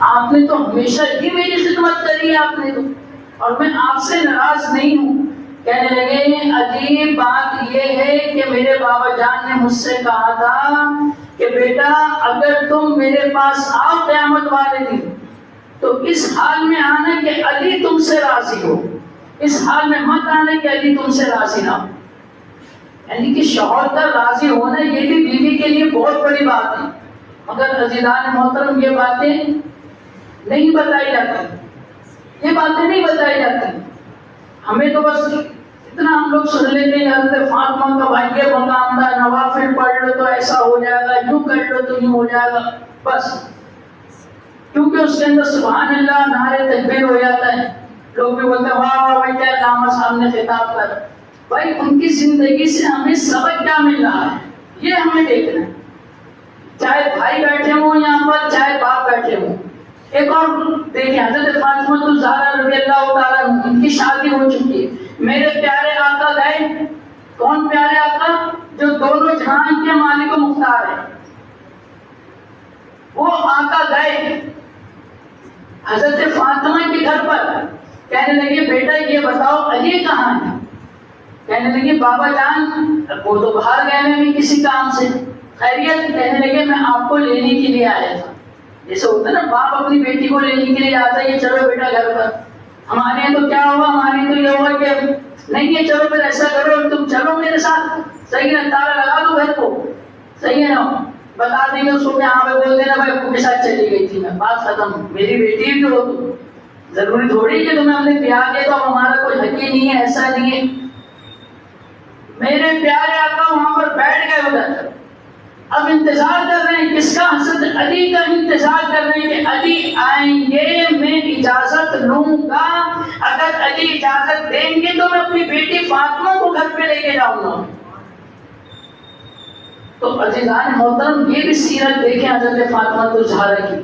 آپ نے تو ہمیشہ ہی میری خدمت کری ہے آپ نے تو، اور میں آپ سے ناراض نہیں ہوں۔ کہنے لگے عجیب بات یہ ہے کہ میرے بابا جان نے مجھ سے کہا تھا کہ بیٹا اگر تم میرے پاس آؤ قیامت والے دن تو اس حال میں آنا کہ علی تم سے راضی ہو، اس حال میں مت آنا کہ علی تم سے راضی نہ ہو۔ یعنی کہ شوہر کا راضی ہونا یہ بھی بیوی کے لیے بہت بڑی بات ہے، مگر عزیزان محترم یہ باتیں نہیں بتائی جاتی، یہ باتیں نہیں بتائی جاتی۔ ہمیں تو بس اتنا ہم لوگ سن لیتے ہیں حضرت فاطمہ کا بھائی یہ مقام تھا، نوافل پڑھ لو تو ایسا ہو جائے گا، یوں کر لو تو یوں ہو جائے گا، بس کیونکہ اس کے اندر سبحان اللہ نعرے تکبیر ہو جاتا ہے، لوگ بھی بولتے ہیں واہ واہ بھائی کیا علامہ صاحب نے خطاب کر۔ بھائی ان کی زندگی سے ہمیں سبق کیا مل رہا ہے یہ ہمیں دیکھنا ہے، چاہے بھائی بیٹھے ہوں یہاں پر چاہے باپ بیٹھے ہوں۔ ایک اور دیکھیں حضرت فاطمہ الزہرا رضی اللہ تعالیٰ ان کی شادی ہو چکی ہے، میرے پیارے آقا گئے، کون پیارے آقا؟ جو دونوں جہان کے مالک و مختار ہیں، وہ آقا گئے حضرت فاطمہ کے گھر پر، کہنے لگے بیٹا یہ بتاؤ علی کہاں ہے؟ کہنے لگے بابا جان وہ تو باہر گئے میں کسی کام سے، خیریت؟ کہنے لگے میں آپ کو لینے کے لیے آیا تھا۔ جیسے ہوتا ہے نا باپ اپنی بیٹی کو لینے کے لیے آتا ہے، یہ چلو بیٹا گھر پر۔ ہمارے یہاں تو کیا ہوا، ہمارے یہاں تو یہ ہوا کہ نہیں یہ چلو پھر ایسا کرو تم چلو میرے ساتھ، صحیح ہے تالا لگا دو گھر کو، صحیح ہے نا، بتا دیں گے اس کو کہ ہاں بھائی بول دینا بھائی ابو کے ساتھ چلی گئی تھی میں، بات ختم، میری بیٹی تو ضروری تھوڑی کہ تمہیں ہم نے پیار دیا تو ہمارا کوئی حق ہی نہیں ہے، ایسا نہیں ہے۔ میرے پیارے آقا وہاں پر بیٹھ گئے ادھر، اب انتظار کر رہے ہیں کس کا؟ حضرت علی کا انتظار کر رہے ہیں کہ علی آئیں گے، میں اجازت لوں گا، اگر علی اجازت دیں گے تو میں اپنی بیٹی فاطمہ کو گھر پہ لے کے جاؤں گا۔ تو عزیزان محترم یہ بھی سیرت دیکھیں حضرت فاطمہ الزہرا کی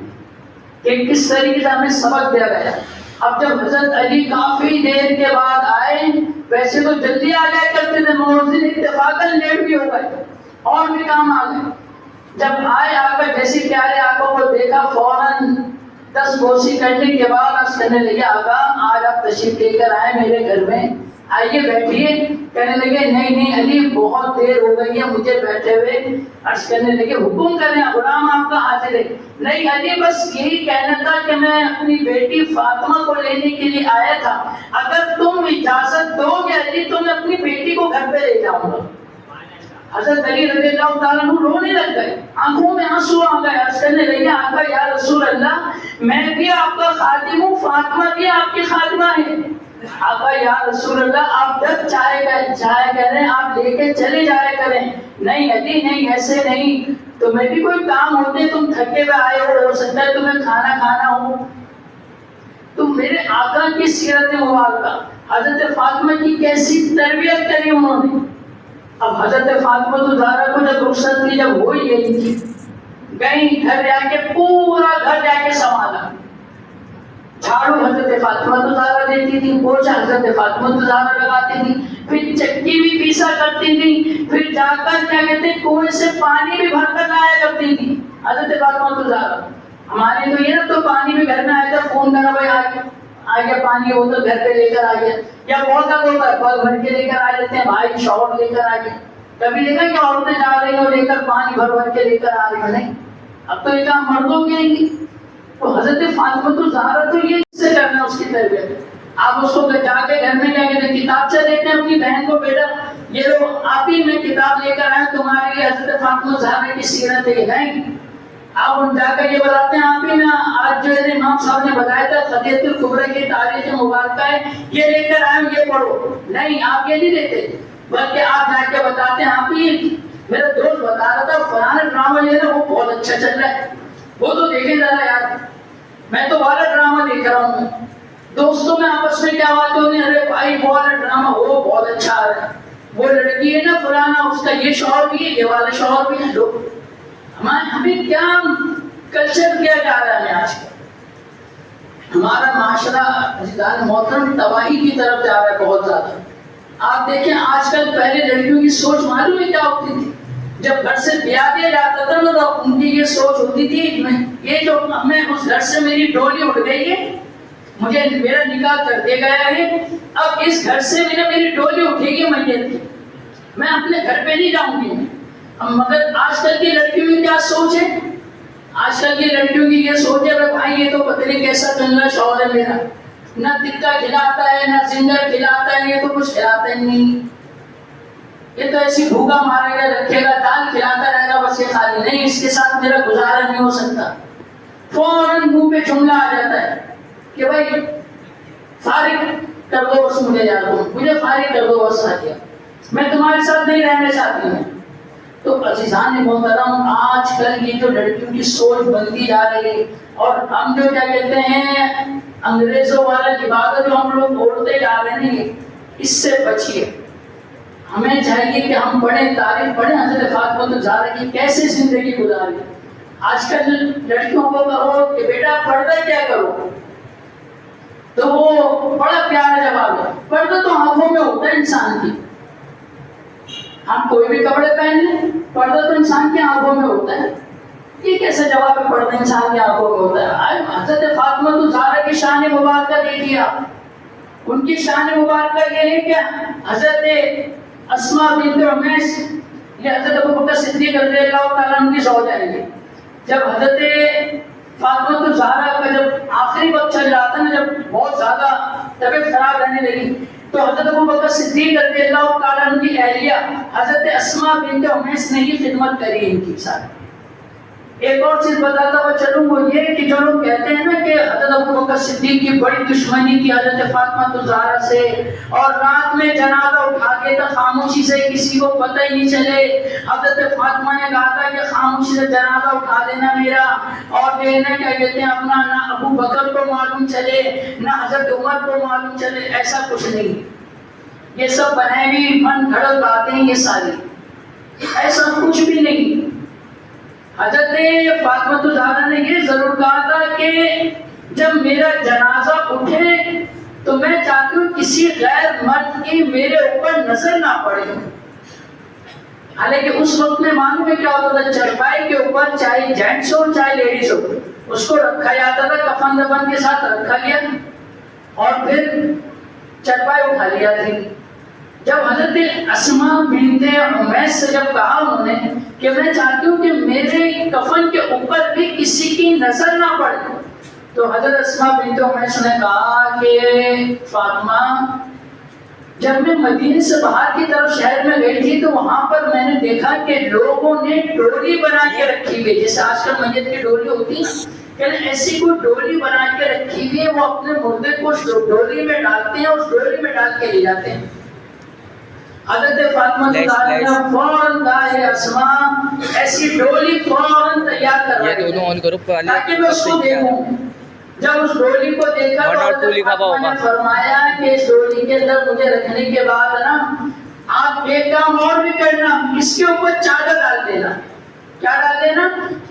کہ کس طریقے سے ہمیں سبق دیا گیا۔ اب جب حضرت علی کافی دیر کے بعد آئے، ویسے تو جلدی آ جائے کرتے تھے، مؤذن اتفاقاً لیٹ بھی ہو گئے اور بھی کام آ گئے۔ جب آئے آ کر جیسے پیارے آقا کو دیکھا فوراً 10 بوسی کرنے کے بعد عرض کرنے لگے آقا آج آپ تشریف لے کر آئے میرے گھر میں، آئیے بیٹھیے۔ کہنے لگے نہیں نہیں علی بہت دیر ہو گئی ہے مجھے بیٹھے ہوئے۔ عرض کرنے لگے حکم کریں غلام آپ کا حاضر ہے۔ نہیں علی بس یہی کہنا تھا کہ میں اپنی بیٹی فاطمہ کو لینے کے لیے آیا تھا، اگر تم اجازت دو گے علی تو میں اپنی بیٹی کو گھر پہ لے جاؤں گا۔ حضرت علی رضی اللہ تعالیٰ عنہ رونے لگ گئے، آنکھوں میں آنسو آ گئے، عرض کرنے لگے آقا یا رسول اللہ میں بھی آپ کا خادم ہوں، فاطمہ بھی آپ کی خادمہ ہے۔ آقا یا رسول اللہ آپ جب چاہے کریں آپ لے کے چلے جائے کریں۔ نہیں علی نہیں ایسے نہیں، تمہیں بھی کوئی کام ہوتے، تم تھکے ہوئے آئے ہو سکتا ہے تمہیں کھانا کھانا ہو۔ تو میرے آقا کی سیرت مبارکہ، حضرت فاطمہ کی کیسی تربیت کری انہوں نے۔ اب حضرت فاطمہ الزہرا کو جب رخصت کی، جب ہوئی گئی تھی، گئی گھر جا کے پورا گھر جا کے سنبھالا، جھاڑو حضرت فاطمہ الزہرا دیتی تھی، پوچھا حضرت فاطمہ الزہرا لگاتی تھی، پھر چکی بھی پیسا کرتی تھی، پھر جا کر کیا کہتے ہیں کنویں سے پانی بھی بھر کر لایا کرتی تھی حضرت فاطمہ الزہرا۔ ہمارے تو یہ نا تو پانی بھی گھر میں آیا تھا، فون کرنا بھائی آ گیا پانی ہو تو گھر پہ لے کر آ گیا، یا بہت زیادہ پل بھر کے لے کر آ جاتے ہیں، بھائی شوہر لے کر آ گیا۔ کبھی دیکھا کہ عورتیں جا رہی ہیں لے کر پانی بھر بھر کے لے کر آ رہی ہیں؟ نہیں، اب تو یہ کام مردوں کے ہی۔ تو حضرت فاطمہ الزہرا تو یہ سے کرنا اس کی تربیت۔ آپ اس کو جا کے گھر میں کیا کہتے ہیں کتابچہ دیتے ہیں اپنی بہن کو، بیٹا یہ لو آپ ہی میں کتاب لے کر آئے تمہارے لیے حضرت فاطمہ الزہرا کی سیرت ہے۔ نہیں، آپ ان جا کر یہ بتاتے ہیں آپ ہی میں آج جو ہے امام صاحب نے بتایا تھا خدیجہ الکبریٰ کی تاریخ مبارکہ ہے، یہ لے کر آئے یہ پڑھو۔ نہیں آپ یہ نہیں دیتے، بلکہ آپ جا کے بتاتے ہیں آپ ہی میرا دوست بتا رہا تھا فلانا ڈرامہ جو ہے وہ بہت اچھا چل رہا ہے، وہ تو دیکھے ذرا یار، میں تو والا ڈرامہ دیکھ رہا ہوں۔ دوستوں میں آپس میں کیا بات ہوئی، ارے بھائی وہ والا ڈرامہ وہ بہت اچھا آ رہا ہے، وہ لڑکی ہے نا فلانا اس کا یہ شوہر بھی ہے یہ والا شوہر بھی ہے۔ لوگ ہمیں کیا کلچر کیا جا رہا ہے آج کل، ہمارا معاشرہ عزیزان محترم تباہی کی طرف جا رہا ہے بہت زیادہ۔ آپ دیکھیں آج کل پہلے لڑکیوں کی سوچ معلوم ہے کیا ہوتی تھی، جب گھر سے بیا دیا جاتا تھا تو ان کی یہ سوچ ہوتی تھی یہ جو میں اس گھر سے میری ڈولی اٹھ گئی ہے، مجھے میرا نکاح کر دیا گیا ہے، اب اس گھر سے میری ڈولی اٹھے گی میت کی، میں اپنے گھر پہ نہیں جاؤں گی۔ مگر آج کل کی لڑکیوں کی کیا سوچ ہے؟ آج کل کی لڑکیوں کی یہ سوچ ہے بھائی یہ تو پتہ نہیں کیسا چنگا شوہر ہے میرا، نہ ٹکا کھلاتا ہے نہ زنجر کھلاتا ہے، یہ تو کچھ کھلاتا ہی نہیں، یہ تو ایسی بھوکا مارے گا رکھے گا، دال کھلاتا رہے گا بس، یہ خالی نہیں، اس کے ساتھ میرا گزارا نہیں ہو سکتا۔ فوراً منہ پہ جملہ آ جاتا ہے کہ بھائی فارغ کر دو بس مجھے، جا دو مجھے فارغ کر دو بس، میں تمہارے ساتھ نہیں رہنا چاہتی ہوں۔ تو عزیزان محترم، آج کل کی جو لڑکیوں کی سوچ بنتی جا رہی ہے، اور ہم جو کیا کہتے ہیں انگریزوں والا لباس جو ہم لوگ اوڑھتے جا رہے ہیں، اس سے بچیے۔ ہمیں چاہیے کہ ہم پڑھیں، تاریخ پڑھیں حضرت فاطمہ الزہرا کی کیسے زندگی گزاری۔ آج کل لڑکیوں کو کہو کہ بیٹا پردہ کیا کرو، تو وہ بڑا پیارا جواب ہے، پردہ تو آنکھوں میں ہوتا ہے انسان کی، ہم کوئی بھی کپڑے پہن لیں، پردہ تو انسان کی آنکھوں میں ہوتا ہے۔ یہ کیسا جواب ہے پردہ انسان کی آنکھوں میں ہوتا ہے؟ حضرت فاطمہ الزہرا کی شان مبارکہ دیکھیے آپ، ان کی شان مبارکہ یہ ہے کہ حضرت اسماء بنت عمیس، یہ حضرت ابوبکر صدیق رضی اللہ تعالیٰ عنہ کی زوجہ ہے۔ جب حضرت فاطمہ الزہرا کا جب آخری وقت چل رہا تھا نا، جب بہت زیادہ طبیعت خراب رہنے لگی، تو حضرت ابوبکر صدیق رضی اللہ تعالیٰ عنہ کی اہلیہ حضرت اسماء بنت عمیس نے ہی خدمت کری ان کی ساتھ۔ ایک اور چیز بتاتا ہوا چلوں، وہ یہ کہ جو لوگ کہتے ہیں نا کہ حضرت ابوبکر صدیق کی بڑی دشمنی تھی حضرت فاطمہ الزہرا سے، اور رات میں جنازہ اٹھا کے تھا خاموشی سے، کسی کو پتہ ہی نہیں چلے، حضرت فاطمہ نے کہا تھا کہ خاموشی سے جنازہ اٹھا دینا میرا، اور دینا کیا کہتے ہیں اپنا، نہ ابو بکر کو معلوم چلے نہ حضرت عمر کو معلوم چلے، ایسا کچھ نہیں، یہ سب بنائی ہوئی من گھڑت باتیں یہ ساری، ایسا کچھ بھی نہیں۔ حضرت فاطمہ الزہرا نے یہ ضرور کہا تھا کہ جب میرا جنازہ اٹھے تو میں چاہتی ہوں کسی غیر مرد کی میرے اوپر نظر نہ پڑے۔ حالانکہ اس وقت میں معلوم ہے کیا ہوتا تھا، چرپائی کے اوپر چاہے جینٹس ہو چاہے لیڈیز ہو، اس کو رکھا جاتا تھا، کفن دفن کے ساتھ رکھا گیا اور پھر چرپائی اٹھا لیا تھی۔ جب حضرت اسماء بنت عمیس سے جب کہا انہوں نے کہ میں چاہتی ہوں کہ میرے کفن کے اوپر بھی کسی کی نظر نہ پڑے، تو حضرت اسماء بنت عمیس نے کہا کہ فاطمہ، جب میں مدینے سے باہر کی طرف شہر میں گئی تھی تو وہاں پر میں نے دیکھا کہ لوگوں نے ڈولی بنا کے رکھی ہوئی، جیسے آج کل میت کی ڈولی ہوتی ہے، ایسی کوئی ڈولی بنا کے رکھی ہوئی ہے، وہ اپنے مردے کو ڈولی میں ڈالتے ہیں، اس ڈولی میں ڈال کے لے جاتے ہیں۔ حضرت فاطمہ الزہرا نے فوراً کہا ہے اسماء ایسی ڈولی فوراً تیار کروائی تاکہ میں اس کو دیکھوں۔ جب اس ڈولی کو دیکھا تو حضرت فاطمہ نے فرمایا کہ اس ڈولی کے اندر مجھے رکھنے کے بعد نا آپ ایک کام اور بھی کرنا، اس کے اوپر چادر ڈال دینا۔ کیا ڈال دینا؟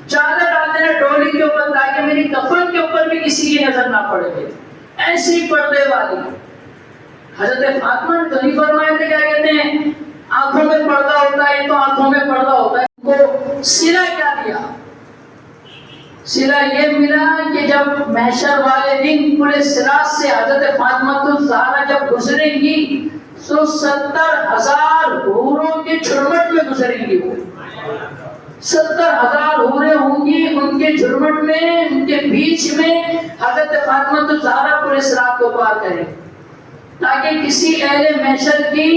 چادر ڈال دینا ڈولی کے اوپر، تاکہ میری کفن کے اوپر بھی کسی کی نظر نہ پڑے۔ ایسی پردے والی حضرت فاطمہ نے تو نہیں فرمایا تھے کیا کہتے ہیں آنکھوں میں پردہ ہوتا ہے، تو آنکھوں میں پردہ ہوتا ہے۔ ان کو صلہ کیا دیا؟ صلہ یہ ملا کہ جب محشر والے دن پورے صراط سے حضرت فاطمہ الزہرا جب گزریں گی تو 70,000 حوروں کے جھرمٹ میں گزریں گی، وہ 70,000 حوریں ہوں گی، ان کے جھرمٹ میں، ان کے بیچ میں حضرت فاطمہ الزہرا پورے صراط کو پار کریں، تاکہ کسی اہل محشر کی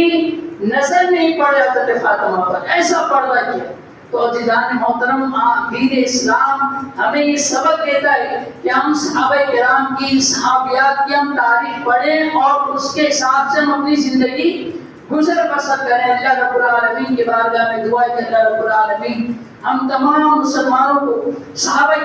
نظر نہیں پڑے حضرت فاطمہ پر۔ ایسا پردہ کیا۔ تو عزیزان محترم، دین اسلام ہمیں یہ سبق دیتا ہے کہ ہم صحابہ کرام کی، صحابیات کی ہم تاریخ پڑھیں اور اس کے حساب سے ہم اپنی زندگی گزر بسر کریں۔ اللہ رب العالمین کی بارگاہ میں دعا ہے کہ اللہ رب العالمین ہم تمام مسلمانوں کو صحابہ